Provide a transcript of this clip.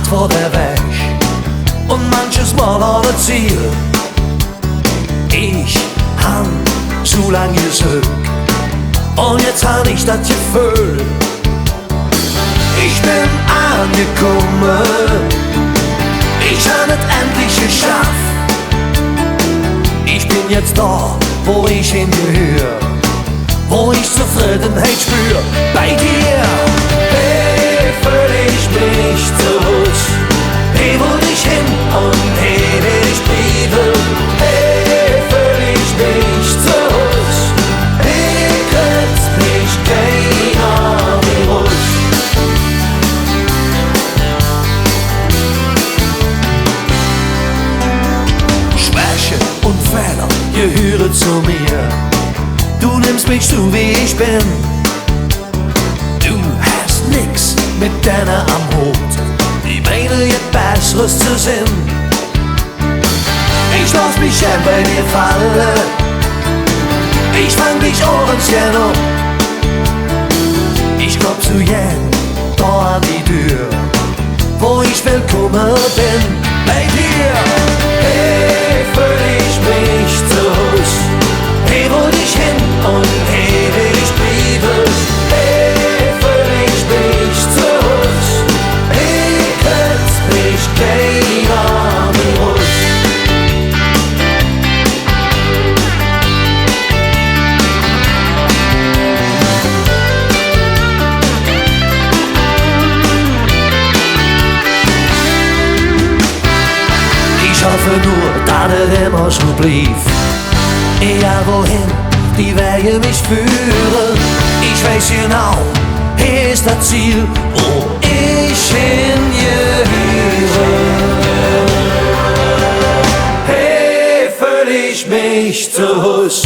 weit vor der Weg und manches Mal ohne Ziel. Ich han zu lang gesucht und jetzt han ich das Gefühl, ich bin angekommen, ich han es endlich geschafft. Ich bin jetzt da, wo ich hingehör, wo ich Zufriedenheit spür. Bei dir, hey, fühl ich mich zu Hus. Hey, wo dich hin und hey, will ich bleiben. Hey, fühl ich mich zu Hus. Hey, kritzt mich keiner wie Russ. Schwäche und Fehler gehören zu mir. Du nimmst mich so wie ich bin. Du hast nix mit deiner am Hut, die meine jetzt Besseres zu sinn. Ich lass mich gern bei dir fallen, ich fang dich abends gern um. Ich komm zu gern da an die Tür, wo ich willkommen bin. Bei dir, hey, fühl ich mich zu Hus. Hey, wo dich hin und hey, will ich bleiben. Hey, fühl ich mich zu Hus. Hey, kritzt mich keiner wie Russ. Ich hoffe nur, dass es immer so blieb. Egal wohin die Wege mich führen, ich weiß genau, hier ist das Ziel, wo ich hingehöre. Hey, fühl ich mich zu Hus.